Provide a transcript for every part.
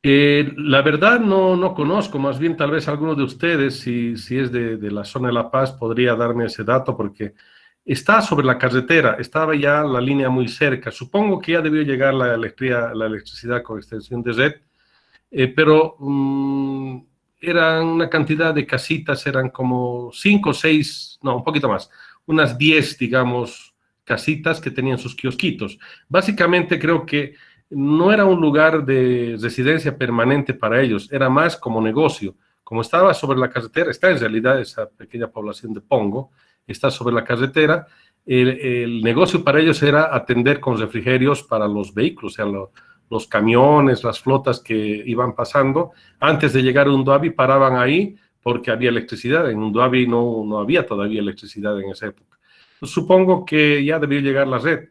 La verdad no conozco, más bien tal vez alguno de ustedes, si es de la zona de La Paz, podría darme ese dato porque está sobre la carretera, estaba ya la línea muy cerca. Supongo que ya debió llegar la electricidad con extensión de red, pero eran una cantidad de casitas, eran como 5 o 6, no, un poquito más, unas 10, digamos, casitas que tenían sus kiosquitos. Básicamente creo que no era un lugar de residencia permanente para ellos, era más como negocio. Como estaba sobre la carretera, está en realidad esa pequeña población de Pongo, está sobre la carretera, el negocio para ellos era atender con refrigerios para los vehículos, o sea, los camiones, las flotas que iban pasando. Antes de llegar a Unduabi paraban ahí porque había electricidad. En Unduabi no había todavía electricidad en esa época. Supongo que ya debió llegar la red.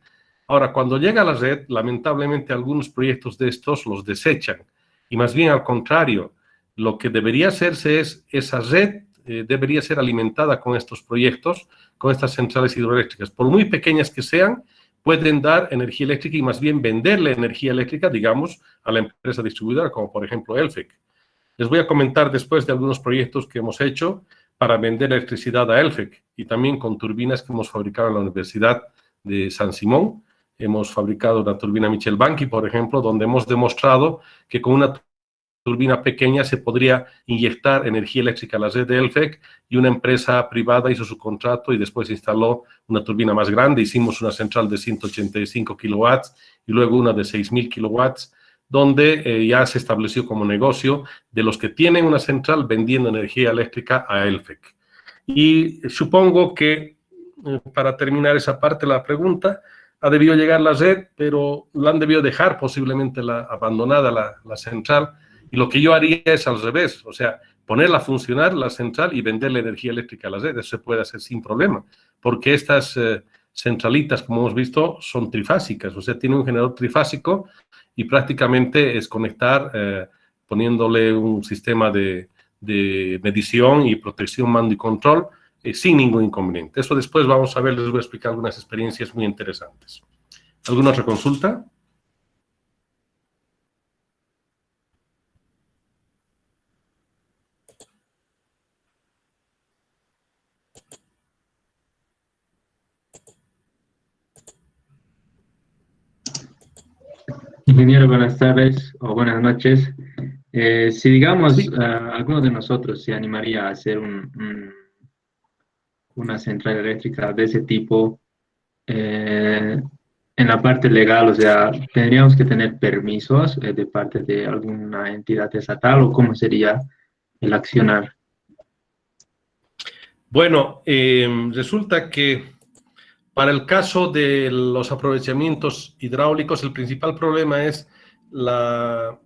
Ahora, cuando llega la red, lamentablemente algunos proyectos de estos los desechan. Y más bien al contrario, lo que debería hacerse es esa red debería ser alimentada con estos proyectos, con estas centrales hidroeléctricas. Por muy pequeñas que sean, pueden dar energía eléctrica y más bien venderle energía eléctrica, digamos, a la empresa distribuidora, como por ejemplo Elfec. Les voy a comentar después de algunos proyectos que hemos hecho para vender electricidad a Elfec y también con turbinas que hemos fabricado en la Universidad de San Simón. Hemos fabricado una turbina Michel Banqui, por ejemplo, donde hemos demostrado que con una turbina pequeña se podría inyectar energía eléctrica a la red de Elfec y una empresa privada hizo su contrato y después instaló una turbina más grande. Hicimos una central de 185 kilowatts y luego una de 6.000 kilowatts, donde ya se estableció como negocio de los que tienen una central vendiendo energía eléctrica a Elfec. Y supongo que, para terminar esa parte de la pregunta, ha debido llegar la red, pero la han debido dejar posiblemente abandonada la central, y lo que yo haría es al revés, o sea, ponerla a funcionar la central y venderle energía eléctrica a la red. Eso se puede hacer sin problema, porque estas centralitas, como hemos visto, son trifásicas, o sea, tienen un generador trifásico y prácticamente es conectar poniéndole un sistema de medición y protección, mando y control sin ningún inconveniente. Eso después vamos a ver, les voy a explicar algunas experiencias muy interesantes. ¿Alguna otra consulta? Ingeniero, buenas tardes o buenas noches. Si digamos, Sí. alguno de nosotros se animaría a hacer una central eléctrica de ese tipo, eh, en la parte legal, o sea, ¿tendríamos que tener permisos de parte de alguna entidad estatal o cómo sería el accionar? Bueno, resulta que para el caso de los aprovechamientos hidráulicos, el principal problema es la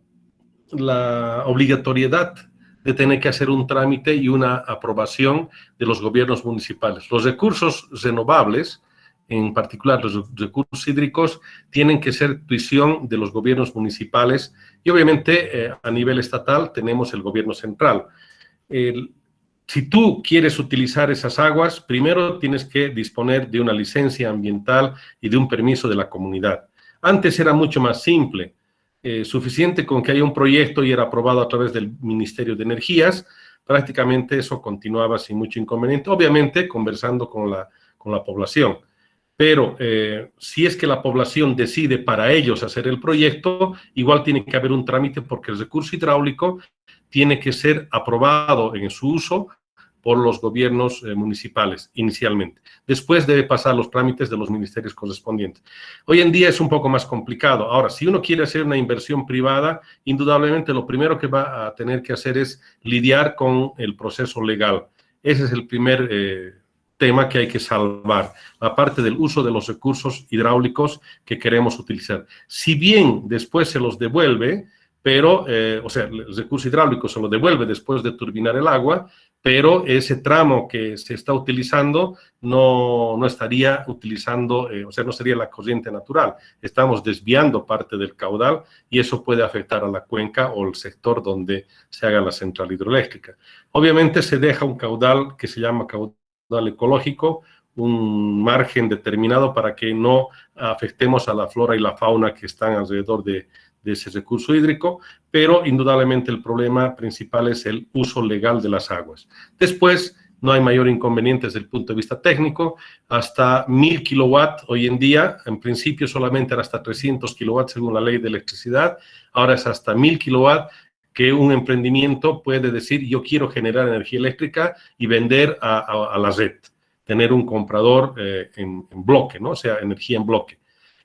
obligatoriedad de tener que hacer un trámite y una aprobación de los gobiernos municipales. Los recursos renovables, en particular los recursos hídricos, tienen que ser tuición de los gobiernos municipales y obviamente a nivel estatal tenemos el gobierno central. Si tú quieres utilizar esas aguas, primero tienes que disponer de una licencia ambiental y de un permiso de la comunidad. Antes era mucho más simple. Suficiente con que haya un proyecto y era aprobado a través del Ministerio de Energías, prácticamente eso continuaba sin mucho inconveniente, obviamente conversando con la población. Pero si es que la población decide para ellos hacer el proyecto, igual tiene que haber un trámite porque el recurso hidráulico tiene que ser aprobado en su uso por los gobiernos municipales inicialmente. Después debe pasar los trámites de los ministerios correspondientes. Hoy en día es un poco más complicado. Ahora, si uno quiere hacer una inversión privada, indudablemente lo primero que va a tener que hacer es lidiar con el proceso legal. Ese es el primer tema que hay que salvar, la parte del uso de los recursos hidráulicos que queremos utilizar. Si bien después se los devuelve, pero, o sea, el recurso hidráulico se lo devuelve después de turbinar el agua, pero ese tramo que se está utilizando no estaría utilizando, o sea, no sería la corriente natural. Estamos desviando parte del caudal y eso puede afectar a la cuenca o el sector donde se haga la central hidroeléctrica. Obviamente se deja un caudal que se llama caudal ecológico, un margen determinado para que no afectemos a la flora y la fauna que están alrededor de de ese recurso hídrico, pero indudablemente el problema principal es el uso legal de las aguas. Después, no hay mayor inconveniente desde el punto de vista técnico, hasta 1000 kilowatts hoy en día, en principio solamente era hasta 300 kilowatts según la ley de electricidad, ahora es hasta 1000 kilowatts que un emprendimiento puede decir yo quiero generar energía eléctrica y vender a la red, tener un comprador en bloque, ¿no? O sea, energía en bloque.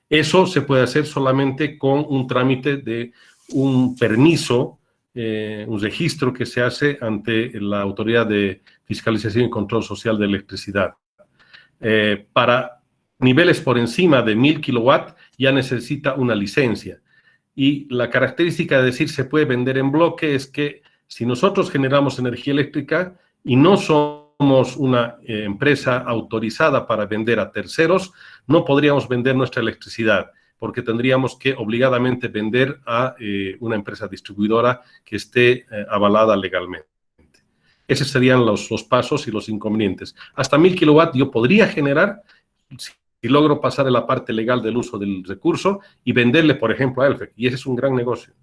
Eso se puede hacer solamente con un trámite de un permiso, un registro que se hace ante la Autoridad de Fiscalización y Control Social de Electricidad. Para niveles por encima de 1000 kilowatts ya necesita una licencia. Y la característica de decir se puede vender en bloque es que si nosotros generamos energía eléctrica y no somos una empresa autorizada para vender a terceros, no podríamos vender nuestra electricidad, porque tendríamos que obligadamente vender a una empresa distribuidora que esté avalada legalmente. Esos serían los pasos y los inconvenientes. Hasta 1000 kilowatts yo podría generar si logro pasar en la parte legal del uso del recurso y venderle, por ejemplo, a ELFEC. Y ese es un gran negocio.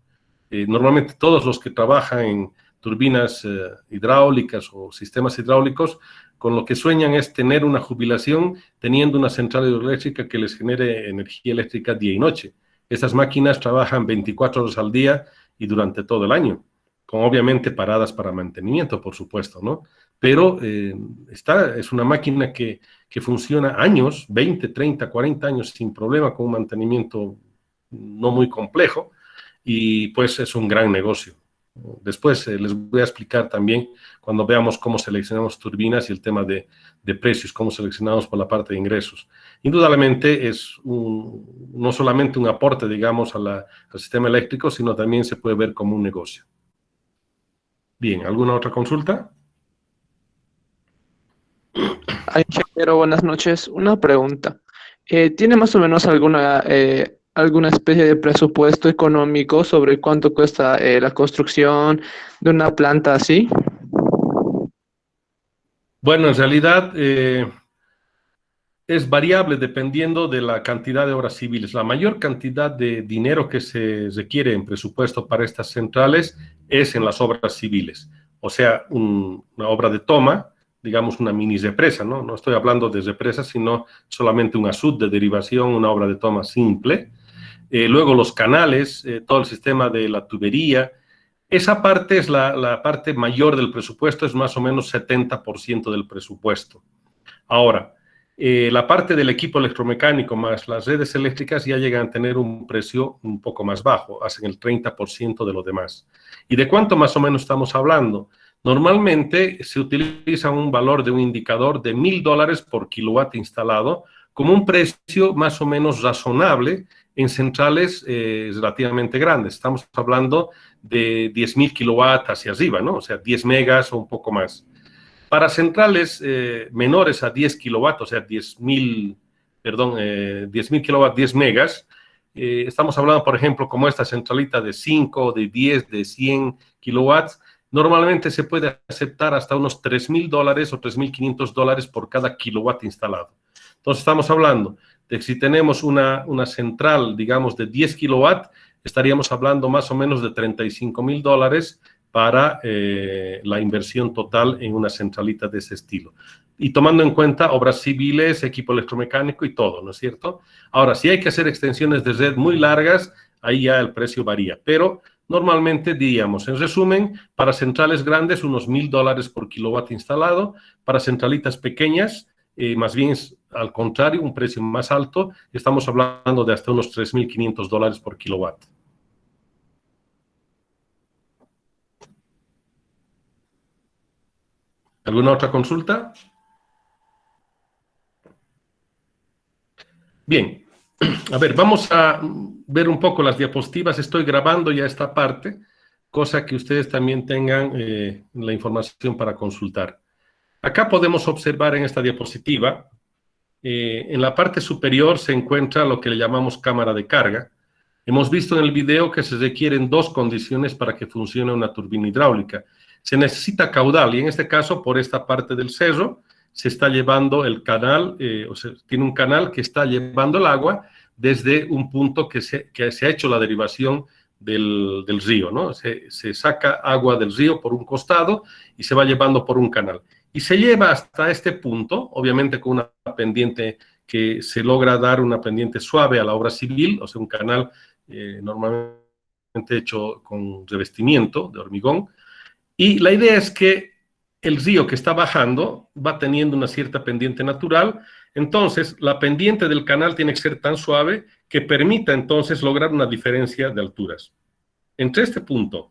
Normalmente todos los que trabajan en turbinas hidráulicas o sistemas hidráulicos, con lo que sueñan es tener una jubilación teniendo una central hidroeléctrica que les genere energía eléctrica día y noche. Estas máquinas trabajan 24 horas al día y durante todo el año, con obviamente paradas para mantenimiento, por supuesto, ¿no? Pero es una máquina que funciona años, 20, 30, 40 años sin problema, con un mantenimiento no muy complejo, y pues es un gran negocio. Después les voy a explicar también cuando veamos cómo seleccionamos turbinas y el tema de precios, cómo seleccionamos por la parte de ingresos. Indudablemente es no solamente un aporte, digamos, al sistema eléctrico, sino también se puede ver como un negocio. Bien, ¿alguna otra consulta? Ay, ingeniero, buenas noches. Una pregunta. ¿Tiene más o menos alguna especie de presupuesto económico sobre cuánto cuesta la construcción de una planta así? Bueno, en realidad es variable dependiendo de la cantidad de obras civiles. La mayor cantidad de dinero que se requiere en presupuesto para estas centrales es en las obras civiles. O sea, una obra de toma, digamos una mini represa, ¿no? No estoy hablando de represa, sino solamente un asud de derivación, una obra de toma simple. Luego los canales, todo el sistema de la tubería. Esa parte es la parte mayor del presupuesto, es más o menos 70% del presupuesto. Ahora, la parte del equipo electromecánico más las redes eléctricas ya llegan a tener un precio un poco más bajo, hacen el 30% de lo demás. ¿Y de cuánto más o menos estamos hablando? Normalmente se utiliza un valor de un indicador de $1000 por kilowatt instalado como un precio más o menos razonable en centrales relativamente grandes. Estamos hablando de 10.000 kilowatts hacia arriba, ¿no? O sea, 10 megas o un poco más. Para centrales menores a 10 kilowatts, o sea, 10.000 kilowatts, 10 megas, estamos hablando, por ejemplo, como esta centralita de 5, de 10, de 100 kilowatts, normalmente se puede aceptar hasta unos $3.000 o $3.500 por cada kilowatt instalado. Entonces, estamos hablando de que si tenemos una central, digamos, de 10 kilowatts, estaríamos hablando más o menos de $35.000 para la inversión total en una centralita de ese estilo. Y tomando en cuenta obras civiles, equipo electromecánico y todo, ¿no es cierto? Ahora, si hay que hacer extensiones de red muy largas, ahí ya el precio varía. Pero normalmente, diríamos, en resumen, para centrales grandes, unos $1.000 por kilowatt instalado. Para centralitas pequeñas, más bien al contrario, un precio más alto. Estamos hablando de hasta unos $3.500 por kilowatt. ¿Alguna otra consulta? Bien, a ver, vamos a ver un poco las diapositivas. Estoy grabando ya esta parte, cosa que ustedes también tengan la información para consultar. Acá podemos observar en esta diapositiva, en la parte superior se encuentra lo que le llamamos cámara de carga. Hemos visto en el video que se requieren dos condiciones para que funcione una turbina hidráulica. Se necesita caudal y en este caso, por esta parte del cerro, se está llevando el canal, o sea, tiene un canal que está llevando el agua desde un punto que se ha hecho la derivación del río, ¿no? Se saca agua del río por un costado y se va llevando por un canal. Y se lleva hasta este punto, obviamente con una pendiente que se logra dar una pendiente suave a la obra civil, o sea, un canal normalmente hecho con revestimiento de hormigón. Y la idea es que el río que está bajando va teniendo una cierta pendiente natural, entonces la pendiente del canal tiene que ser tan suave que permita entonces lograr una diferencia de alturas. Entre este punto,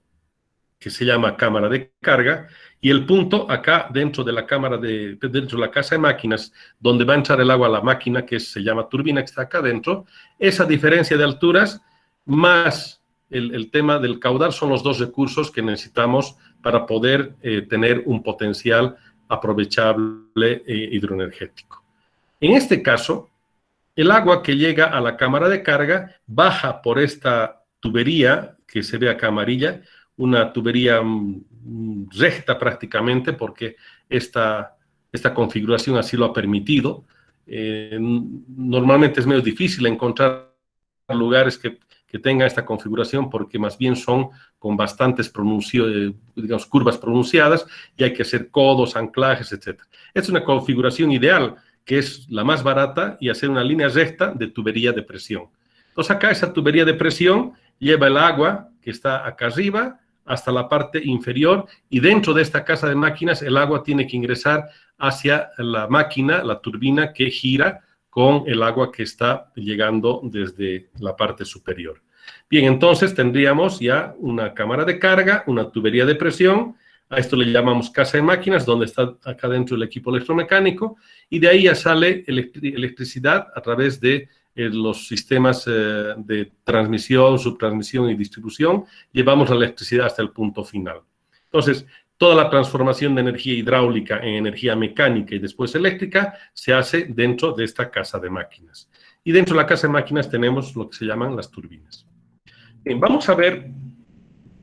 que se llama cámara de carga, y el punto acá dentro de la cámara dentro de la casa de máquinas, donde va a entrar el agua a la máquina, que se llama turbina, que está acá dentro, esa diferencia de alturas más el tema del caudal son los dos recursos que necesitamos para poder tener un potencial aprovechable hidroenergético. En este caso, el agua que llega a la cámara de carga baja por esta tubería que se ve acá amarilla, una tubería recta prácticamente, porque esta configuración así lo ha permitido. Normalmente es medio difícil encontrar lugares que tengan esta configuración, porque más bien son con bastantes digamos, curvas pronunciadas, y hay que hacer codos, anclajes, etc. Es una configuración ideal, que es la más barata, y hacer una línea recta de tubería de presión. Entonces acá esa tubería de presión lleva el agua que está acá arriba hasta la parte inferior, y dentro de esta casa de máquinas el agua tiene que ingresar hacia la máquina, la turbina que gira con el agua que está llegando desde la parte superior. Bien, entonces tendríamos ya una cámara de carga, una tubería de presión, a esto le llamamos casa de máquinas, donde está acá dentro el equipo electromecánico, y de ahí ya sale electricidad a través de los sistemas de transmisión, subtransmisión y distribución. Llevamos la electricidad hasta el punto final. Entonces, toda la transformación de energía hidráulica en energía mecánica y después eléctrica se hace dentro de esta casa de máquinas. Y dentro de la casa de máquinas tenemos lo que se llaman las turbinas. Bien, vamos a ver,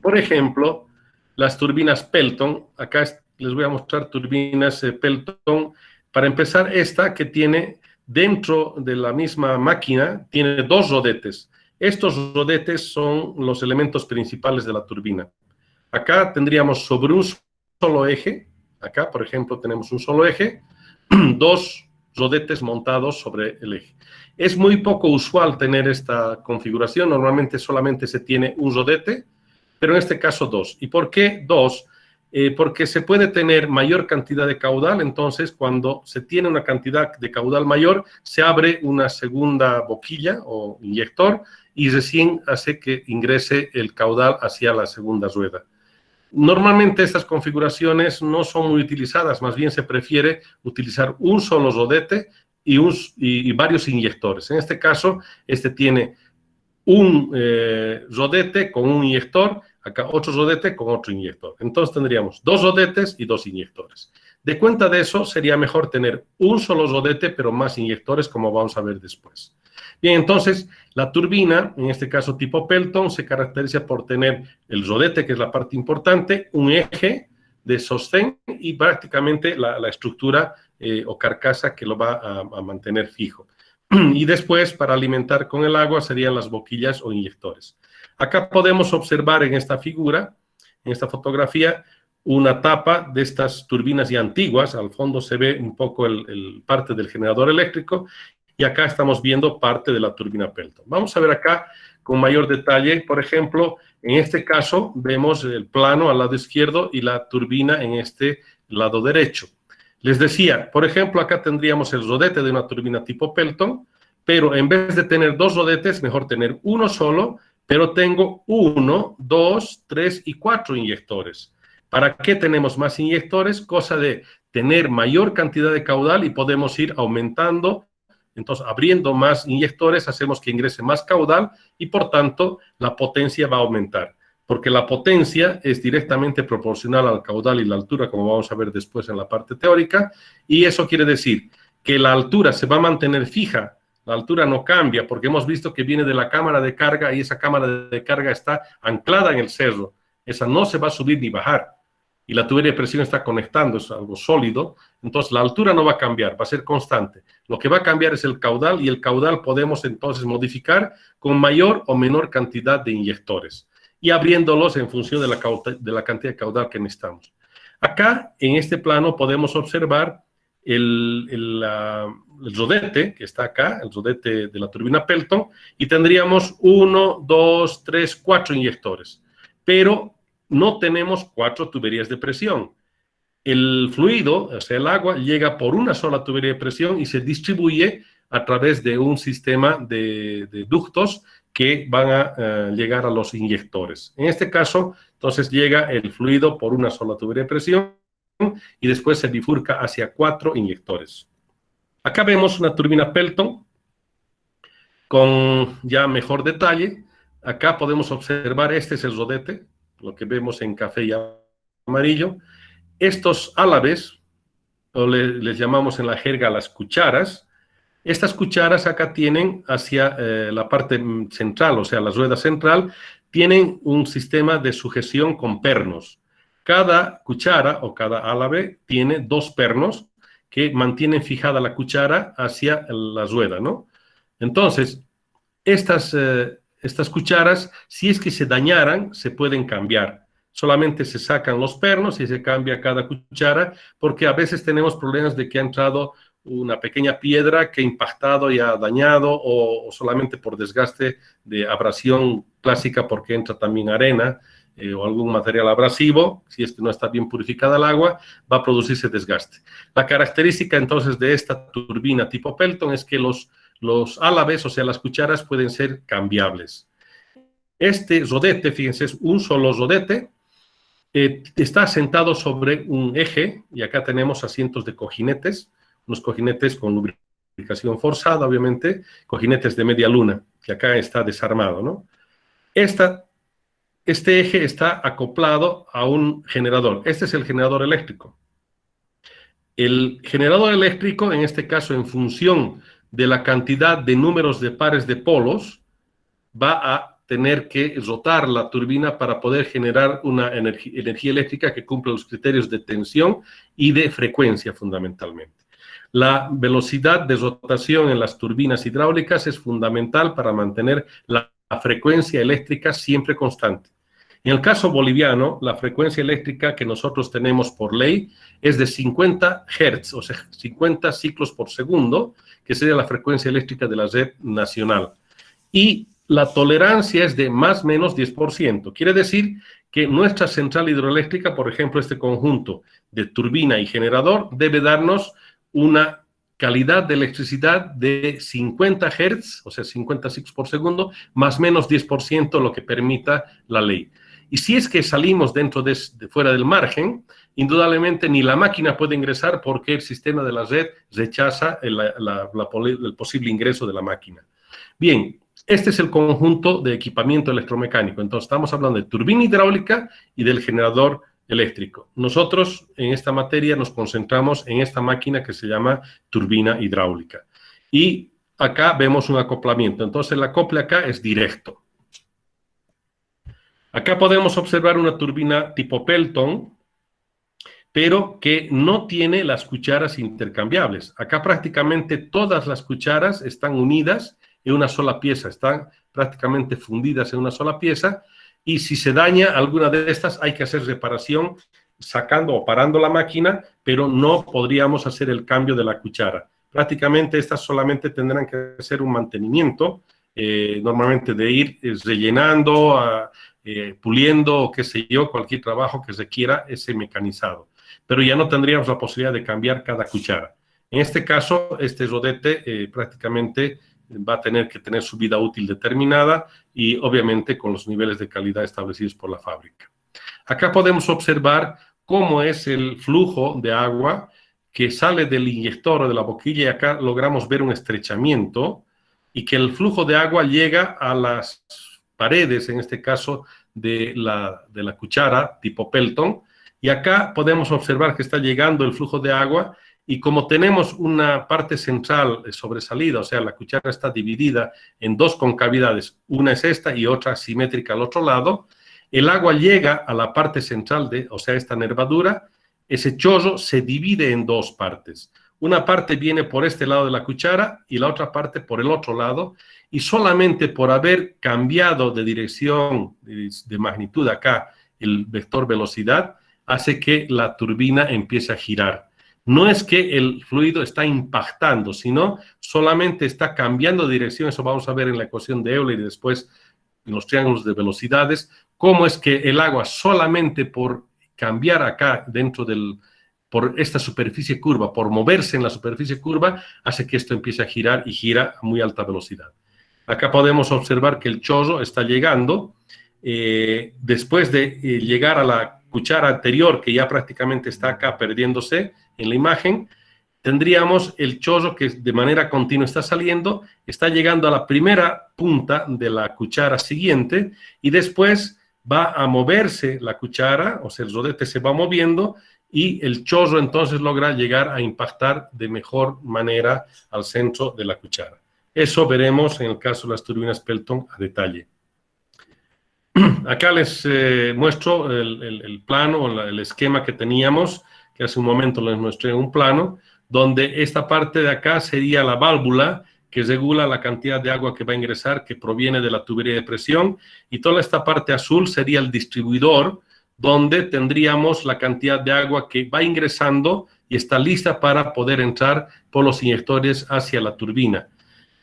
por ejemplo, las turbinas Pelton. Acá les voy a mostrar turbinas Pelton. Para empezar, esta que tiene dentro de la misma máquina, tiene dos rodetes. Estos rodetes son los elementos principales de la turbina. Acá tendríamos sobre un solo eje, acá por ejemplo tenemos un solo eje, dos rodetes montados sobre el eje. Es muy poco usual tener esta configuración, normalmente solamente se tiene un rodete, pero en este caso dos. ¿Y por qué dos? Porque se puede tener mayor cantidad de caudal, entonces cuando se tiene una cantidad de caudal mayor, se abre una segunda boquilla o inyector y recién hace que ingrese el caudal hacia la segunda rueda. Normalmente estas configuraciones no son muy utilizadas, más bien se prefiere utilizar un solo rodete y varios inyectores. En este caso, este tiene un rodete con un inyector, acá otro rodete con otro inyector. Entonces tendríamos dos rodetes y dos inyectores. De cuenta de eso, sería mejor tener un solo rodete, pero más inyectores, como vamos a ver después. Bien, entonces, la turbina, en este caso tipo Pelton, se caracteriza por tener el rodete, que es la parte importante, un eje de sostén y prácticamente la estructura o carcasa que lo va a mantener fijo. Y después, para alimentar con el agua, serían las boquillas o inyectores. Acá podemos observar en esta figura, en esta fotografía, una tapa de estas turbinas ya antiguas. Al fondo se ve un poco parte del generador eléctrico, y acá estamos viendo parte de la turbina Pelton. Vamos a ver acá con mayor detalle. Por ejemplo, en este caso vemos el plano al lado izquierdo y la turbina en este lado derecho. Les decía, por ejemplo, acá tendríamos el rodete de una turbina tipo Pelton, pero en vez de tener dos rodetes, mejor tener uno solo, pero tengo 1, 2, 3 y 4 inyectores. ¿Para qué tenemos más inyectores? Cosa de tener mayor cantidad de caudal y podemos ir aumentando. Entonces, abriendo más inyectores, hacemos que ingrese más caudal y, por tanto, la potencia va a aumentar. Porque la potencia es directamente proporcional al caudal y la altura, como vamos a ver después en la parte teórica, y eso quiere decir que la altura se va a mantener fija, la altura no cambia, porque hemos visto que viene de la cámara de carga y esa cámara de carga está anclada en el cerro. Esa no se va a subir ni bajar. Y la tubería de presión está conectando, es algo sólido, entonces la altura no va a cambiar, va a ser constante. Lo que va a cambiar es el caudal, y el caudal podemos entonces modificar con mayor o menor cantidad de inyectores. y abriéndolos en función de la cantidad de caudal que necesitamos. Acá, en este plano, podemos observar el rodete que está acá, el rodete de la turbina Pelton, y tendríamos 1, 2, 3, 4 inyectores. Pero no tenemos 4 tuberías de presión. El fluido, o sea, el agua, llega por una sola tubería de presión y se distribuye a través de un sistema de ductos que van a llegar a los inyectores. En este caso, entonces llega el fluido por una sola tubería de presión y después se bifurca hacia 4 inyectores. Acá vemos una turbina Pelton con ya mejor detalle. Acá podemos observar, este es el rodete, lo que vemos en café y amarillo. Estos álabes, o les llamamos en la jerga las cucharas, estas cucharas acá tienen hacia la parte central, o sea, la rueda central, tienen un sistema de sujeción con pernos. Cada cuchara o cada álabe tiene 2 pernos que mantienen fijada la cuchara hacia la rueda, ¿no? Entonces, estas cucharas, si es que se dañaran, se pueden cambiar. Solamente se sacan los pernos y se cambia cada cuchara, porque a veces tenemos problemas de que ha entrado una pequeña piedra que ha impactado y ha dañado, o solamente por desgaste de abrasión clásica, porque entra también arena o algún material abrasivo. Si es que no está bien purificada el agua, va a producirse desgaste. La característica entonces de esta turbina tipo Pelton es que los álabes, o sea, las cucharas, pueden ser cambiables. Este rodete, fíjense, es un solo rodete, está sentado sobre un eje, y acá tenemos asientos de cojinetes, unos cojinetes con lubricación forzada, obviamente, cojinetes de media luna, que acá está desarmado, ¿no? Este eje está acoplado a un generador. Este es el generador eléctrico. El generador eléctrico, en este caso, en función de la cantidad de números de pares de polos, va a tener que rotar la turbina para poder generar una energía eléctrica que cumpla los criterios de tensión y de frecuencia, fundamentalmente. La velocidad de rotación en las turbinas hidráulicas es fundamental para mantener la frecuencia eléctrica siempre constante. En el caso boliviano, la frecuencia eléctrica que nosotros tenemos por ley es de 50 Hz, o sea, 50 ciclos por segundo, que sería la frecuencia eléctrica de la red nacional. Y la tolerancia es de más o menos 10%. Quiere decir que nuestra central hidroeléctrica, por ejemplo, este conjunto de turbina y generador, debe darnos una calidad de electricidad de 50 Hz, o sea, 50 ciclos por segundo, más o menos 10%, lo que permita la ley. Y si es que salimos fuera del margen, indudablemente ni la máquina puede ingresar, porque el sistema de la red rechaza el posible ingreso de la máquina. Bien, este es el conjunto de equipamiento electromecánico. Entonces, estamos hablando de turbina hidráulica y del generador eléctrico. Nosotros, en esta materia, nos concentramos en esta máquina que se llama turbina hidráulica. Y acá vemos un acoplamiento. Entonces, el acople acá es directo. Acá podemos observar una turbina tipo Pelton, pero que no tiene las cucharas intercambiables. Acá prácticamente todas las cucharas están unidas en una sola pieza, están prácticamente fundidas en una sola pieza, y si se daña alguna de estas hay que hacer reparación sacando o parando la máquina, pero no podríamos hacer el cambio de la cuchara. Prácticamente estas solamente tendrán que hacer un mantenimiento, normalmente de ir rellenando, puliendo o qué sé yo, cualquier trabajo que requiera ese mecanizado. Pero ya no tendríamos la posibilidad de cambiar cada cuchara. En este caso, este rodete prácticamente va a tener que tener su vida útil determinada y obviamente con los niveles de calidad establecidos por la fábrica. Acá podemos observar cómo es el flujo de agua que sale del inyector o de la boquilla, y acá logramos ver un estrechamiento y que el flujo de agua llega a las paredes, en este caso de la cuchara tipo Pelton, y acá podemos observar que está llegando el flujo de agua. Y como tenemos una parte central sobresalida, o sea, la cuchara está dividida en 2 concavidades, una es esta y otra simétrica al otro lado, el agua llega a la parte central, o sea, esta nervadura, ese chorro se divide en 2 partes. una parte viene por este lado de la cuchara y la otra parte por el otro lado, y solamente por haber cambiado de dirección, de magnitud acá, el vector velocidad, hace que la turbina empiece a girar. No es que el fluido está impactando, sino solamente está cambiando de dirección. Eso vamos a ver en la ecuación de Euler y después en los triángulos de velocidades, cómo es que el agua solamente por cambiar acá dentro por esta superficie curva, por moverse en la superficie curva, hace que esto empiece a girar y gira a muy alta velocidad. Acá podemos observar que el chorro está llegando, después de llegar a la cuchara anterior, que ya prácticamente está acá perdiéndose en la imagen, tendríamos el chorro que de manera continua está saliendo, está llegando a la primera punta de la cuchara siguiente y después va a moverse la cuchara, o sea, el rodete se va moviendo y el chorro entonces logra llegar a impactar de mejor manera al centro de la cuchara. Eso veremos en el caso de las turbinas Pelton a detalle. Acá les muestro el plano, el esquema que teníamos, que hace un momento les mostré un plano, donde esta parte de acá sería la válvula que regula la cantidad de agua que va a ingresar, que proviene de la tubería de presión, y toda esta parte azul sería el distribuidor, donde tendríamos la cantidad de agua que va ingresando y está lista para poder entrar por los inyectores hacia la turbina.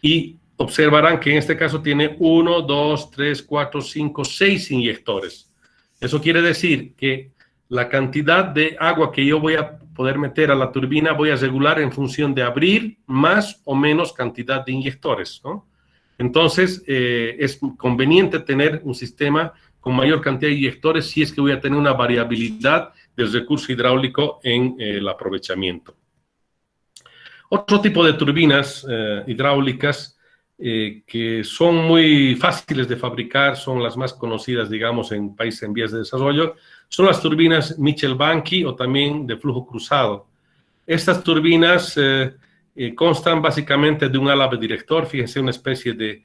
Y observarán que en este caso tiene 1, 2, 3, 4, 5, 6 inyectores. Eso quiere decir que la cantidad de agua que yo voy a poder meter a la turbina voy a regular en función de abrir más o menos cantidad de inyectores, ¿no? Entonces, es conveniente tener un sistema con mayor cantidad de inyectores si es que voy a tener una variabilidad del recurso hidráulico en el aprovechamiento. Otro tipo de turbinas hidráulicas que son muy fáciles de fabricar, son las más conocidas, digamos, en países en vías de desarrollo, son las turbinas Mitchell-Banky o también de flujo cruzado. Estas turbinas constan básicamente de un álabe director, fíjense, una especie de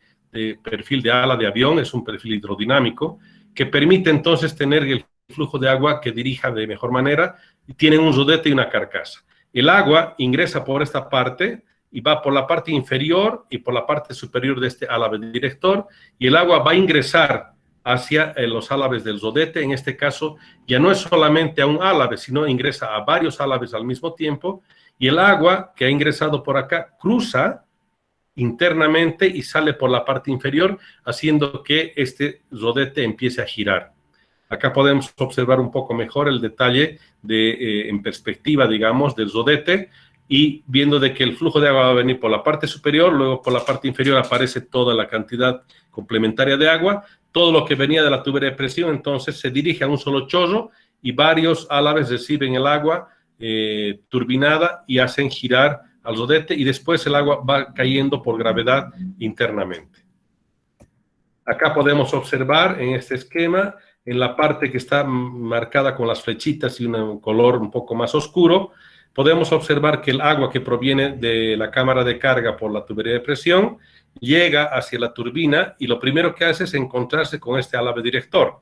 perfil de ala de avión, es un perfil hidrodinámico, que permite entonces tener el flujo de agua que dirija de mejor manera, y tienen un rodete y una carcasa. El agua ingresa por esta parte y va por la parte inferior y por la parte superior de este álabe director, y el agua va a ingresar hacia los álabes del rodete. En este caso ya no es solamente a un álabe, sino ingresa a varios álabes al mismo tiempo, y el agua que ha ingresado por acá cruza internamente y sale por la parte inferior, haciendo que este rodete empiece a girar. Acá podemos observar un poco mejor el detalle en perspectiva, digamos, del rodete, y viendo de que el flujo de agua va a venir por la parte superior, luego por la parte inferior aparece toda la cantidad complementaria de agua, todo lo que venía de la tubería de presión entonces se dirige a un solo chorro y varios álabes reciben el agua turbinada y hacen girar al rodete, y después el agua va cayendo por gravedad internamente. Acá podemos observar en este esquema, en la parte que está marcada con las flechitas y un color un poco más oscuro, podemos observar que el agua que proviene de la cámara de carga por la tubería de presión llega hacia la turbina, y lo primero que hace es encontrarse con este álabe director.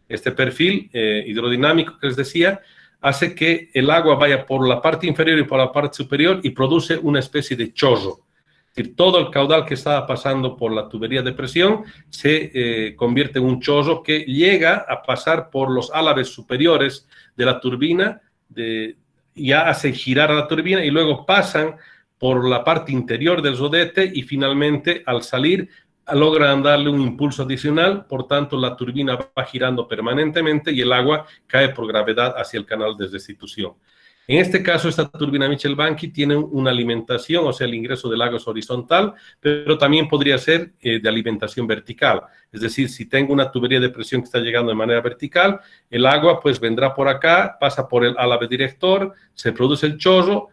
Este perfil hidrodinámico que les decía hace que el agua vaya por la parte inferior y por la parte superior y produce una especie de chorro. Es decir, todo el caudal que estaba pasando por la tubería de presión se convierte en un chorro que llega a pasar por los álabes superiores de la turbina, ya hace girar a la turbina, y luego pasan por la parte interior del rodete y finalmente al salir logran darle un impulso adicional, por tanto la turbina va girando permanentemente y el agua cae por gravedad hacia el canal de restitución. En este caso, esta turbina Mitchell-Banky tiene una alimentación, o sea, el ingreso del agua es horizontal, pero también podría ser de alimentación vertical. Es decir, si tengo una tubería de presión que está llegando de manera vertical, el agua pues vendrá por acá, pasa por el álabe director, se produce el chorro,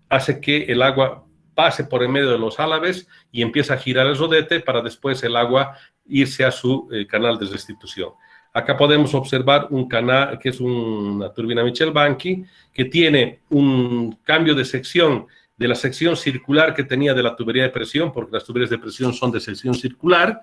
hace que el agua pase por en medio de los álabes y empieza a girar el rodete para después el agua irse a su canal de restitución. Acá podemos observar un canal que es una turbina Mitchell-Banky que tiene un cambio de sección de la sección circular que tenía de la tubería de presión, porque las tuberías de presión son de sección circular,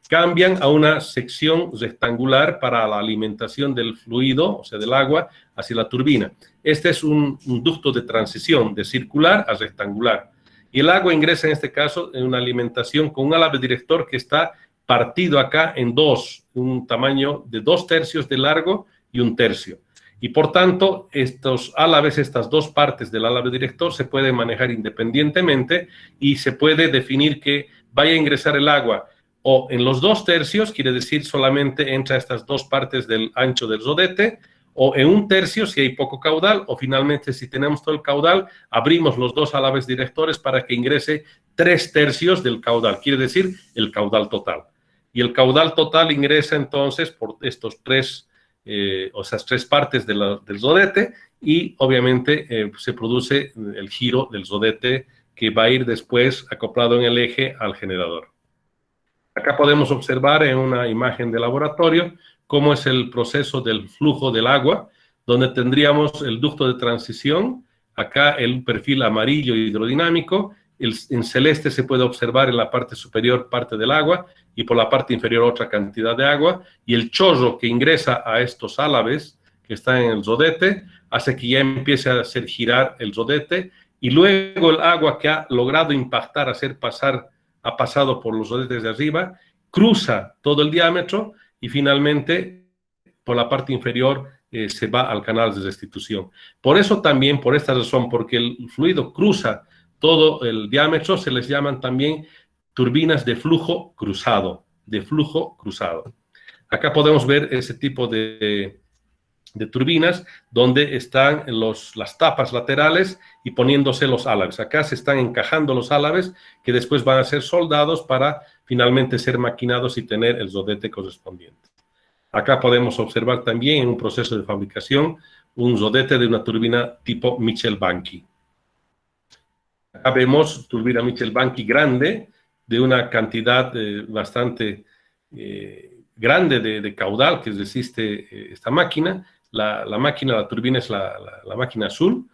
cambian a una sección rectangular para la alimentación del fluido, o sea, del agua, hacia la turbina. Este es un ducto de transición de circular a rectangular. Y el agua ingresa en este caso en una alimentación con un álave director que está partido acá en dos, un tamaño de 2/3 de largo y 1/3. Y por tanto, estos álabes, estas dos partes del álave director se pueden manejar independientemente y se puede definir que vaya a ingresar el agua o en los 2/3, quiere decir solamente entra estas dos partes del ancho del rodete, o en 1/3 si hay poco caudal, o finalmente si tenemos todo el caudal, abrimos los dos álabes directores para que ingrese 3/3 del caudal, quiere decir el caudal total. Y el caudal total ingresa entonces por estos tres, o esas tres partes del rodete, y obviamente se produce el giro del rodete que va a ir después acoplado en el eje al generador. Acá podemos observar en una imagen de laboratorio cómo es el proceso del flujo del agua, donde tendríamos el ducto de transición, acá el perfil amarillo hidrodinámico, en celeste se puede observar en la parte superior parte del agua y por la parte inferior otra cantidad de agua, y el chorro que ingresa a estos álabes que están en el rodete hace que ya empiece a hacer girar el rodete, y luego el agua que ha logrado impactar, ha pasado por los rodetes de arriba, cruza todo el diámetro y finalmente por la parte inferior se va al canal de restitución. Por eso también, por esta razón, porque el fluido cruza todo el diámetro, se les llaman también turbinas de flujo cruzado, Acá podemos ver ese tipo de turbinas donde están las tapas laterales y poniéndose los álabes. Acá se están encajando los álabes que después van a ser soldados para finalmente ser maquinados y tener el rodete correspondiente. Acá podemos observar también en un proceso de fabricación un rodete de una turbina tipo Mitchell-Banky. Acá vemos turbina Mitchell-Banky grande, de una cantidad bastante grande de caudal que resiste esta máquina. La turbina es la máquina azul.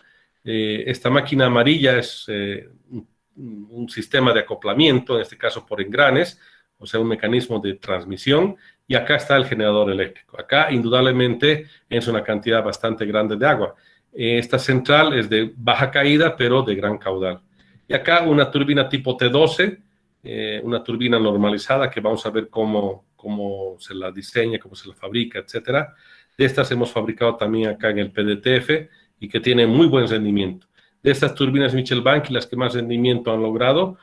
Esta máquina amarilla es un sistema de acoplamiento, en este caso por engranes, o sea, un mecanismo de transmisión, y acá está el generador eléctrico. Acá, indudablemente, es una cantidad bastante grande de agua. Esta central es de baja caída, pero de gran caudal. Y acá una turbina tipo T12, una turbina normalizada, que vamos a ver cómo se la diseña, cómo se la fabrica, etcétera. De estas hemos fabricado también acá en el PDTF y que tienen muy buen rendimiento. De estas turbinas Mitchell-Banky, las que más rendimiento han logrado,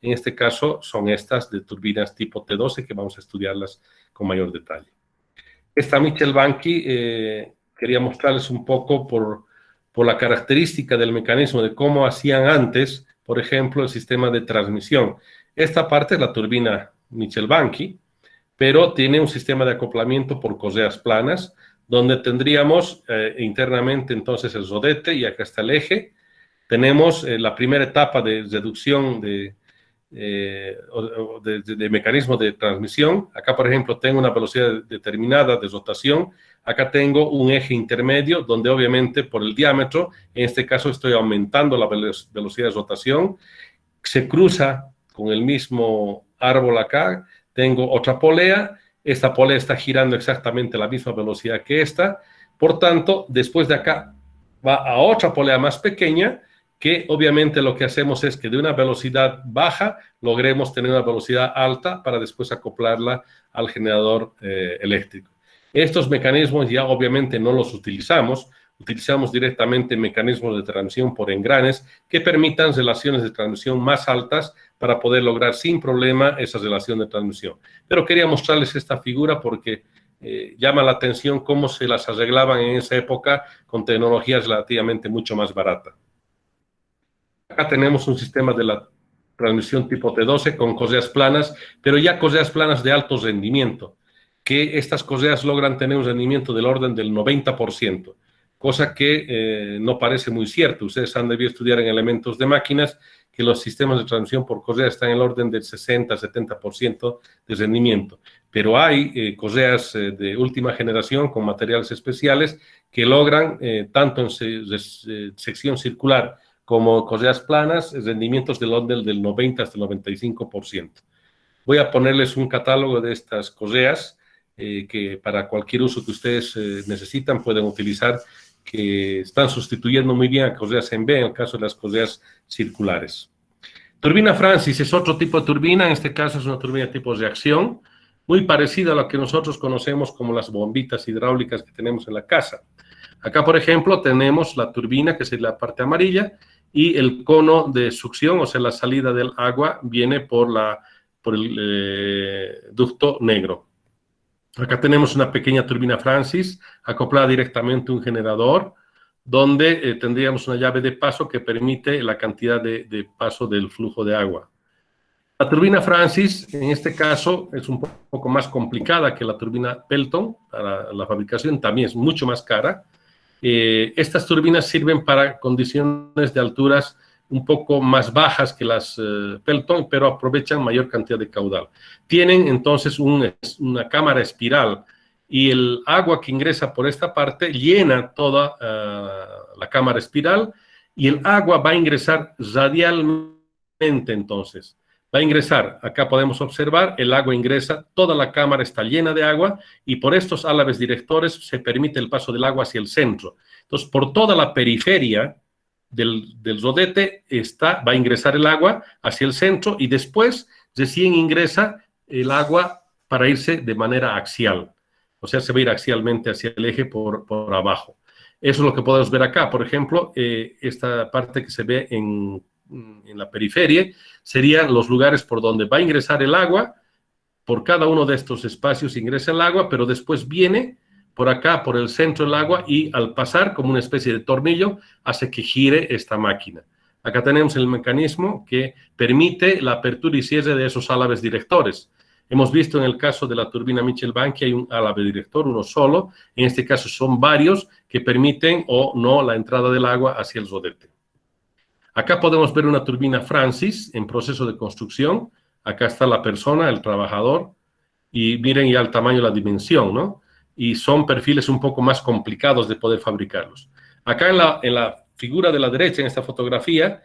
en este caso, son estas de turbinas tipo T12, que vamos a estudiarlas con mayor detalle. Esta Mitchell-Banky quería mostrarles un poco por la característica del mecanismo, de cómo hacían antes, por ejemplo, el sistema de transmisión. Esta parte es la turbina Mitchell-Banky, pero tiene un sistema de acoplamiento por correas planas, donde tendríamos internamente entonces el rodete, y acá está el eje. Tenemos la primera etapa de reducción de mecanismo de transmisión. Acá, por ejemplo, tengo una velocidad determinada de rotación. Acá tengo un eje intermedio, donde obviamente por el diámetro, en este caso estoy aumentando la velocidad de rotación. Se cruza con el mismo árbol acá. Tengo otra polea, esta polea está girando exactamente a la misma velocidad que esta, por tanto, después de acá va a otra polea más pequeña, que obviamente lo que hacemos es que de una velocidad baja logremos tener una velocidad alta para después acoplarla al generador eléctrico. Estos mecanismos ya obviamente no los utilizamos directamente mecanismos de transmisión por engranes que permitan relaciones de transmisión más altas para poder lograr sin problema esa relación de transmisión. Pero quería mostrarles esta figura porque llama la atención cómo se las arreglaban en esa época con tecnologías relativamente mucho más baratas. Acá tenemos un sistema de la transmisión tipo T12 con correas planas, pero ya correas planas de alto rendimiento, que estas correas logran tener un rendimiento del orden del 90%. Cosa que no parece muy cierto. Ustedes han debido estudiar en elementos de máquinas que los sistemas de transmisión por correa están en el orden del 60-70% de rendimiento. Pero hay correas de última generación con materiales especiales que logran, tanto en sección circular como correas planas, rendimientos del orden del 90 hasta el 95%. Voy a ponerles un catálogo de estas correas que para cualquier uso que ustedes necesitan pueden utilizar, que están sustituyendo muy bien a correas en B en el caso de las correas circulares. Turbina Francis es otro tipo de turbina, en este caso es una turbina tipo reacción, muy parecida a lo que nosotros conocemos como las bombitas hidráulicas que tenemos en la casa. Acá, por ejemplo, tenemos la turbina, que es la parte amarilla, y el cono de succión, o sea, la salida del agua, viene por el ducto negro. Acá tenemos una pequeña turbina Francis acoplada directamente a un generador, donde tendríamos una llave de paso que permite la cantidad de paso del flujo de agua. La turbina Francis, en este caso, es un poco más complicada que la turbina Pelton para la fabricación, también es mucho más cara. Estas turbinas sirven para condiciones de alturas un poco más bajas que las Pelton, pero aprovechan mayor cantidad de caudal. Tienen entonces una cámara espiral y el agua que ingresa por esta parte llena toda la cámara espiral y el agua va a ingresar radialmente entonces. Va a ingresar, acá podemos observar, el agua ingresa, toda la cámara está llena de agua y por estos álabes directores se permite el paso del agua hacia el centro. Entonces, por toda la periferia del rodete va a ingresar el agua hacia el centro y después recién ingresa el agua para irse de manera axial. O sea, se va a ir axialmente hacia el eje por abajo. Eso es lo que podemos ver acá. Por ejemplo, esta parte que se ve en la periferia serían los lugares por donde va a ingresar el agua. Por cada uno de estos espacios ingresa el agua, pero después viene por acá, por el centro del agua, y al pasar como una especie de tornillo, hace que gire esta máquina. Acá tenemos el mecanismo que permite la apertura y cierre de esos álabes directores. Hemos visto en el caso de la turbina Mitchell-Bank que hay un álabe director, uno solo. En este caso son varios que permiten o no la entrada del agua hacia el rodete. Acá podemos ver una turbina Francis en proceso de construcción. Acá está la persona, el trabajador, y miren ya el tamaño, la dimensión, ¿no? Y son perfiles un poco más complicados de poder fabricarlos. Acá en la figura de la derecha, en esta fotografía,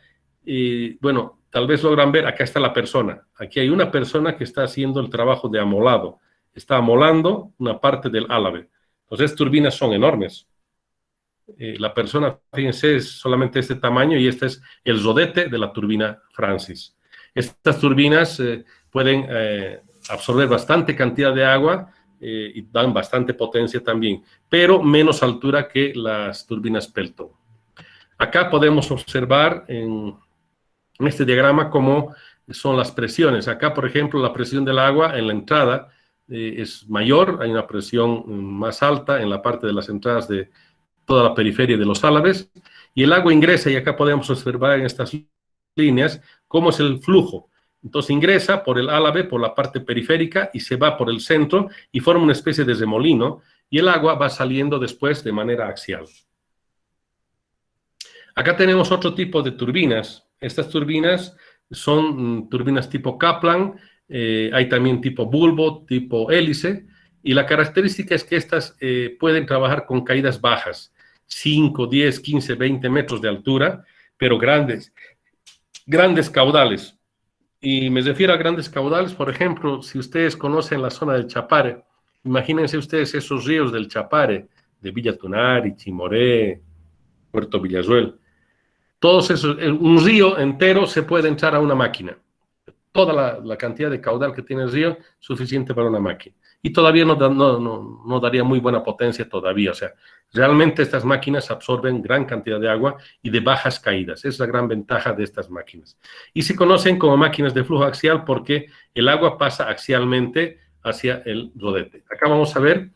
bueno, tal vez logran ver, acá está la persona. Aquí hay una persona que está haciendo el trabajo de amolado. Está amolando una parte del álabe. Entonces, estas turbinas son enormes. La persona, fíjense, es solamente este tamaño y este es el rodete de la turbina Francis. Estas turbinas pueden absorber bastante cantidad de agua y dan bastante potencia también, pero menos altura que las turbinas Pelton. Acá podemos observar en este diagrama cómo son las presiones. Acá, por ejemplo, la presión del agua en la entrada es mayor, hay una presión más alta en la parte de las entradas de toda la periferia de los álabes, y el agua ingresa, y acá podemos observar en estas líneas cómo es el flujo. Entonces ingresa por el álabe, por la parte periférica, y se va por el centro, y forma una especie de remolino, y el agua va saliendo después de manera axial. Acá tenemos otro tipo de turbinas. Estas turbinas son turbinas tipo Kaplan, hay también tipo bulbo, tipo hélice, y la característica es que estas pueden trabajar con caídas bajas, 5, 10, 15, 20 metros de altura, pero grandes caudales. Y me refiero a grandes caudales, por ejemplo, si ustedes conocen la zona del Chapare, imagínense ustedes esos ríos del Chapare, de Villa Tunari, Chimoré, Puerto Villasuel. Todos esos, un río entero se puede echar a una máquina. Toda la cantidad de caudal que tiene el río, suficiente para una máquina. Y todavía no daría muy buena potencia todavía. O sea, realmente estas máquinas absorben gran cantidad de agua y de bajas caídas. Esa es la gran ventaja de estas máquinas. Y se conocen como máquinas de flujo axial porque el agua pasa axialmente hacia el rodete. Acá vamos a ver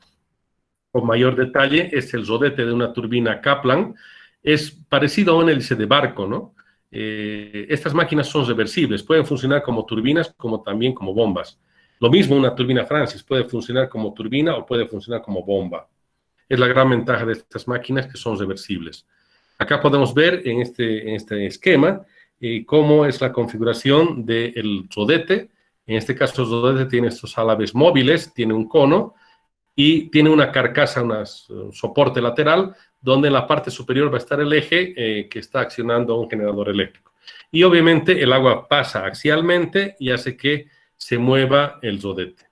con mayor detalle, es el rodete de una turbina Kaplan. Es parecido a un hélice de barco, ¿no? Estas máquinas son reversibles, pueden funcionar como turbinas como también como bombas. Lo mismo una turbina Francis, puede funcionar como turbina o puede funcionar como bomba. Es la gran ventaja de estas máquinas que son reversibles. Acá podemos ver en este esquema cómo es la configuración del rodete. En este caso el rodete tiene estos álabes móviles, tiene un cono y tiene una carcasa, un soporte lateral, donde en la parte superior va a estar el eje que está accionando un generador eléctrico. Y obviamente el agua pasa axialmente y hace que se mueva el rodete.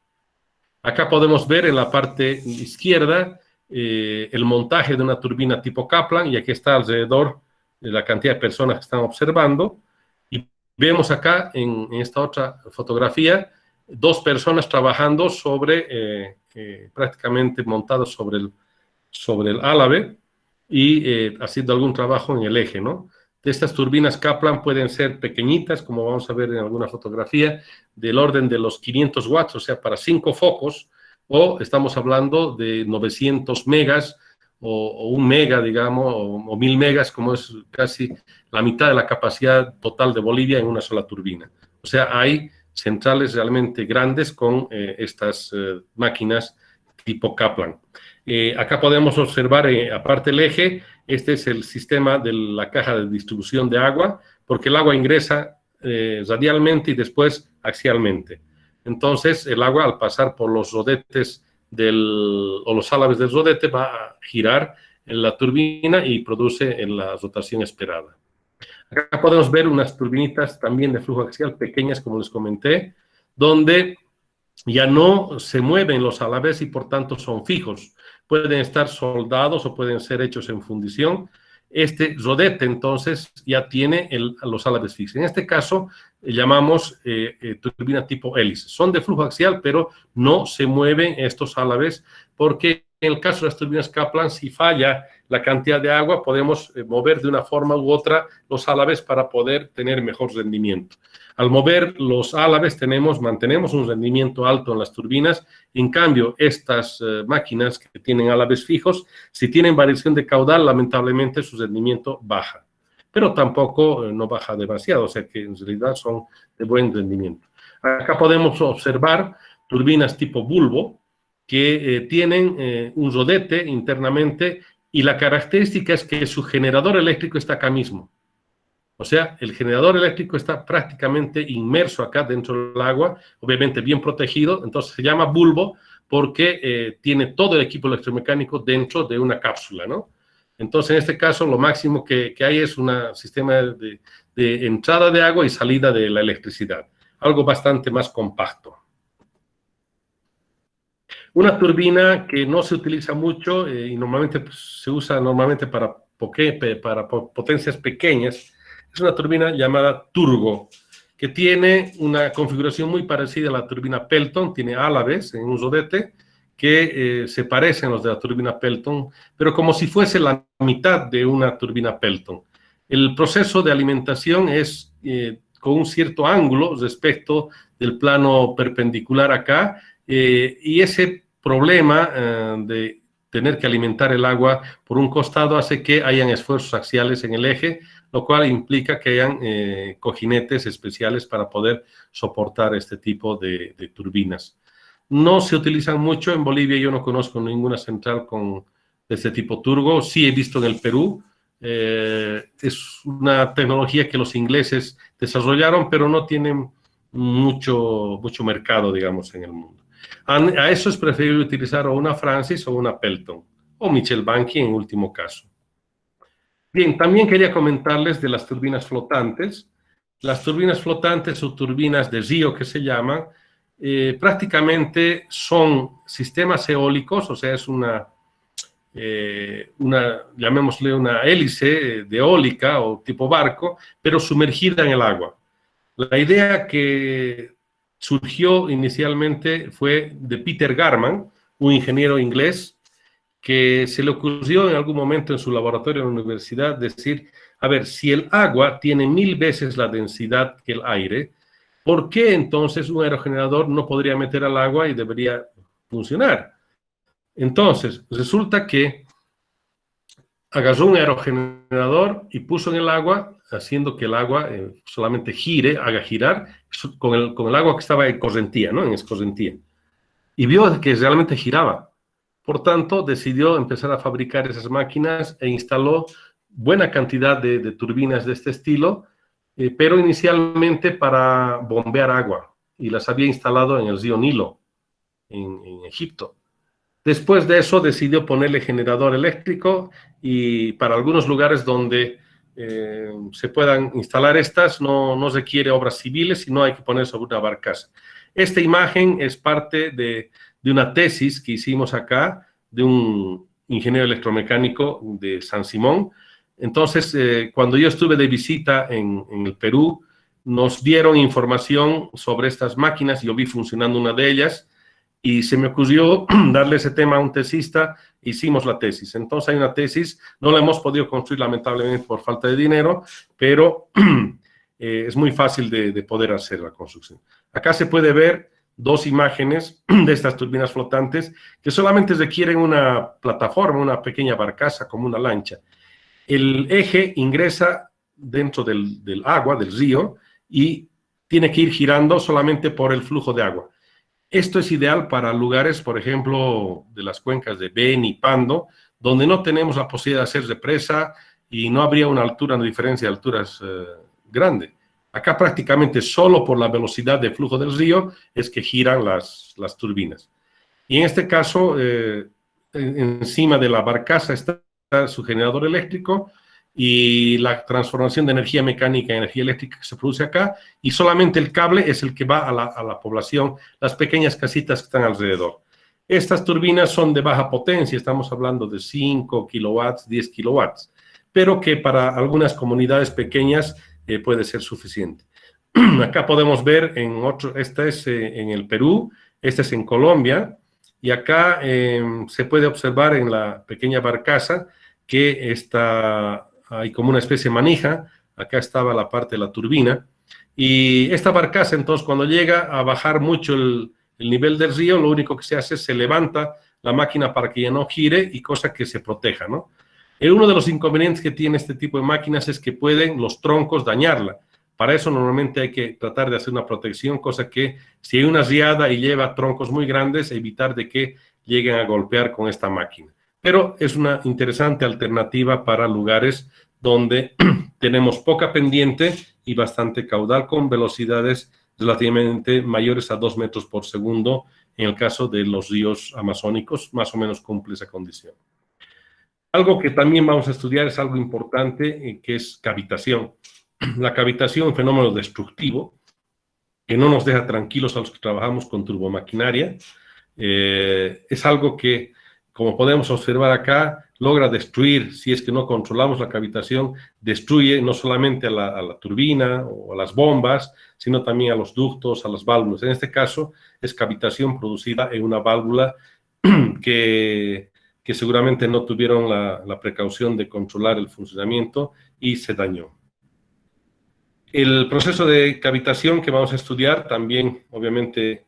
Acá podemos ver en la parte izquierda el montaje de una turbina tipo Kaplan, y aquí está alrededor de la cantidad de personas que están observando. Y vemos acá en esta otra fotografía 2 personas trabajando sobre, prácticamente montados sobre el álabe y haciendo algún trabajo en el eje, ¿no? Estas turbinas Kaplan pueden ser pequeñitas, como vamos a ver en alguna fotografía, del orden de los 500 watts, o sea, para 5 focos, o estamos hablando de 900 megas o 1 mega, digamos, o 1000 megas, como es casi la mitad de la capacidad total de Bolivia en una sola turbina. O sea, hay centrales realmente grandes con estas máquinas tipo Kaplan. Acá podemos observar, aparte del eje, este es el sistema de la caja de distribución de agua, porque el agua ingresa radialmente y después axialmente. Entonces, el agua, al pasar por los rodetes o los álabes del rodete, va a girar en la turbina y produce en la rotación esperada. Acá podemos ver unas turbinitas también de flujo axial pequeñas, como les comenté, donde ya no se mueven los álabes y por tanto son fijos. Pueden estar soldados o pueden ser hechos en fundición. Este rodete entonces ya tiene los álabes fijos. En este caso llamamos turbina tipo hélice. Son de flujo axial, pero no se mueven estos álabes porque en el caso de las turbinas Kaplan, si falla la cantidad de agua, podemos mover de una forma u otra los álabes para poder tener mejor rendimiento. Al mover los álabes mantenemos un rendimiento alto en las turbinas. En cambio, estas máquinas que tienen álabes fijos, si tienen variación de caudal, lamentablemente su rendimiento baja. Pero tampoco no baja demasiado, o sea que en realidad son de buen rendimiento. Acá podemos observar turbinas tipo bulbo, que tienen un rodete internamente y la característica es que su generador eléctrico está acá mismo. O sea, el generador eléctrico está prácticamente inmerso acá dentro del agua, obviamente bien protegido, entonces se llama bulbo porque tiene todo el equipo electromecánico dentro de una cápsula, ¿no? Entonces, en este caso, lo máximo que hay es un sistema de entrada de agua y salida de la electricidad, algo bastante más compacto. Una turbina que no se utiliza mucho y normalmente se usa para potencias pequeñas, es una turbina llamada turbo, que tiene una configuración muy parecida a la turbina Pelton, tiene álabes en un rodete que se parecen a los de la turbina Pelton, pero como si fuese la mitad de una turbina Pelton. El proceso de alimentación es con un cierto ángulo respecto del plano perpendicular acá, y ese problema de tener que alimentar el agua por un costado hace que hayan esfuerzos axiales en el eje, lo cual implica que hayan cojinetes especiales para poder soportar este tipo de turbinas. No se utilizan mucho en Bolivia, yo no conozco ninguna central de este tipo turbo, sí he visto en el Perú. Es una tecnología que los ingleses desarrollaron, pero no tienen mucho mercado, digamos, en el mundo. A eso es preferible utilizar o una Francis o una Pelton, o Mitchell Banky en último caso. Bien, también quería comentarles de las turbinas flotantes. Las turbinas flotantes o turbinas de río que se llaman, prácticamente son sistemas eólicos, o sea, es llamémosle una hélice de eólica o tipo barco, pero sumergida en el agua. La idea que surgió inicialmente fue de Peter Garman, un ingeniero inglés, que se le ocurrió en algún momento en su laboratorio en la universidad decir, a ver, si el agua tiene 1000 veces la densidad que el aire, ¿por qué entonces un aerogenerador no podría meter al agua y debería funcionar? Entonces, resulta que agarró un aerogenerador y puso en el agua, haciendo que el agua solamente haga girar, con el agua que estaba en correntía, ¿no? En escorrentía. Y vio que realmente giraba. Por tanto, decidió empezar a fabricar esas máquinas e instaló buena cantidad de turbinas de este estilo, pero inicialmente para bombear agua. Y las había instalado en el río Nilo, en Egipto. Después de eso decidió ponerle generador eléctrico y para algunos lugares donde se puedan instalar estas no requiere obras civiles, sino hay que poner sobre una barcaza. Esta imagen es parte de una tesis que hicimos acá de un ingeniero electromecánico de San Simón. Entonces, cuando yo estuve de visita en el Perú, nos dieron información sobre estas máquinas, yo vi funcionando una de ellas, y se me ocurrió darle ese tema a un tesista, hicimos la tesis. Entonces hay una tesis, no la hemos podido construir lamentablemente por falta de dinero, pero es muy fácil de poder hacer la construcción. Acá se puede ver dos imágenes de estas turbinas flotantes que solamente requieren una plataforma, una pequeña barcaza como una lancha. El eje ingresa dentro del agua, del río, y tiene que ir girando solamente por el flujo de agua. Esto es ideal para lugares, por ejemplo, de las cuencas de Beni y Pando, donde no tenemos la posibilidad de hacer represa y no habría una diferencia de alturas grande. Acá prácticamente solo por la velocidad de flujo del río es que giran las turbinas. Y en este caso, encima de la barcaza está su generador eléctrico y la transformación de energía mecánica en energía eléctrica que se produce acá, y solamente el cable es el que va a la población, las pequeñas casitas que están alrededor. Estas turbinas son de baja potencia, estamos hablando de 5 kilowatts, 10 kilowatts, pero que para algunas comunidades pequeñas puede ser suficiente. Acá podemos ver este es en el Perú, este es en Colombia, y acá se puede observar en la pequeña barcaza que hay como una especie de manija, acá estaba la parte de la turbina, y esta barcaza entonces cuando llega a bajar mucho el nivel del río, lo único que se hace es se levanta la máquina para que ya no gire y cosa que se proteja, ¿no? Uno de los inconvenientes que tiene este tipo de máquinas es que pueden los troncos dañarla. Para eso normalmente hay que tratar de hacer una protección, cosa que si hay una riada y lleva troncos muy grandes, evitar de que lleguen a golpear con esta máquina. Pero es una interesante alternativa para lugares donde tenemos poca pendiente y bastante caudal con velocidades relativamente mayores a 2 metros por segundo. En el caso de los ríos amazónicos, más o menos cumple esa condición. Algo que también vamos a estudiar es algo importante, que es cavitación. La cavitación es un fenómeno destructivo que no nos deja tranquilos a los que trabajamos con turbomaquinaria. Es algo que, como podemos observar acá, logra destruir, si es que no controlamos la cavitación, destruye no solamente a la turbina o a las bombas, sino también a los ductos, a las válvulas. En este caso, es cavitación producida en una válvula que seguramente no tuvieron la precaución de controlar el funcionamiento y se dañó. El proceso de cavitación que vamos a estudiar también, obviamente,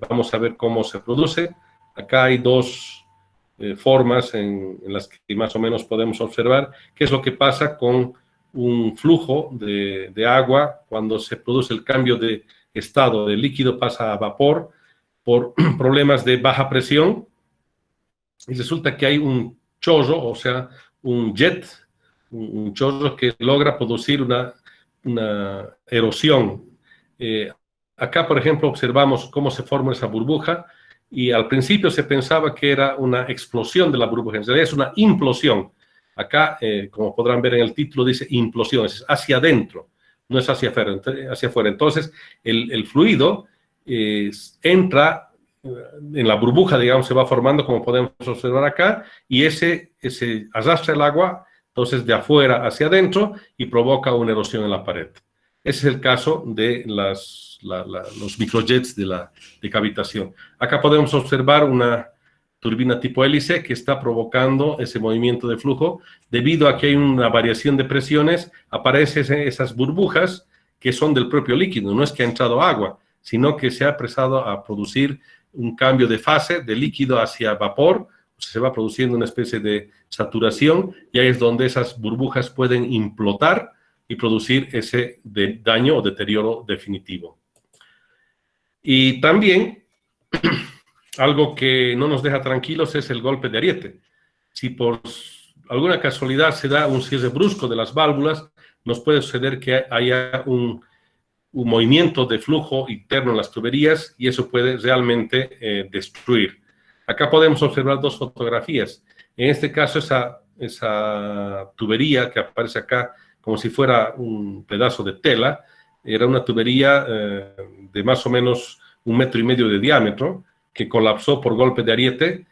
vamos a ver cómo se produce. Acá hay dos formas en las que más o menos podemos observar qué es lo que pasa con un flujo de agua cuando se produce el cambio de estado de líquido, pasa a vapor por problemas de baja presión. Y resulta que hay un chorro, o sea, un jet, un chorro que logra producir una erosión. Acá, por ejemplo, observamos cómo se forma esa burbuja y al principio se pensaba que era una explosión de la burbuja, en realidad es una implosión. Acá, como podrán ver en el título, dice implosión, es hacia adentro, no es hacia afuera. Entonces, el fluido entra en la burbuja, digamos, se va formando, como podemos observar acá, y ese arrastra el agua, entonces, de afuera hacia adentro, y provoca una erosión en la pared. Ese es el caso de los microjets de cavitación. Acá podemos observar una turbina tipo hélice que está provocando ese movimiento de flujo. Debido a que hay una variación de presiones, aparecen esas burbujas que son del propio líquido. No es que ha entrado agua, sino que se ha empezado a producir un cambio de fase de líquido hacia vapor, se va produciendo una especie de saturación, y ahí es donde esas burbujas pueden implotar y producir ese daño o deterioro definitivo. Y también, algo que no nos deja tranquilos es el golpe de ariete. Si por alguna casualidad se da un cierre brusco de las válvulas, nos puede suceder que haya un movimiento de flujo interno en las tuberías y eso puede realmente destruir. Acá podemos observar dos fotografías. En este caso, esa tubería que aparece acá como si fuera un pedazo de tela, era una tubería de más o menos 1,5 metros de diámetro, que colapsó por golpe de ariete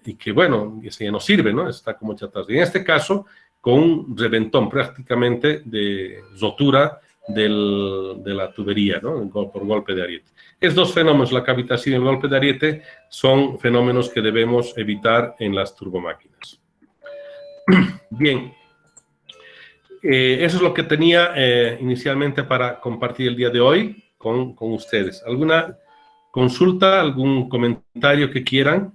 y que, bueno, ya no sirve, ¿no? Está como chatarra. Y en este caso, con un reventón prácticamente de rotura de la tubería, ¿no? Por golpe de ariete. Estos dos fenómenos, la cavitación y el golpe de ariete, son fenómenos que debemos evitar en las turbomáquinas. Bien, eso es lo que tenía inicialmente para compartir el día de hoy con ustedes. ¿Alguna consulta, algún comentario que quieran?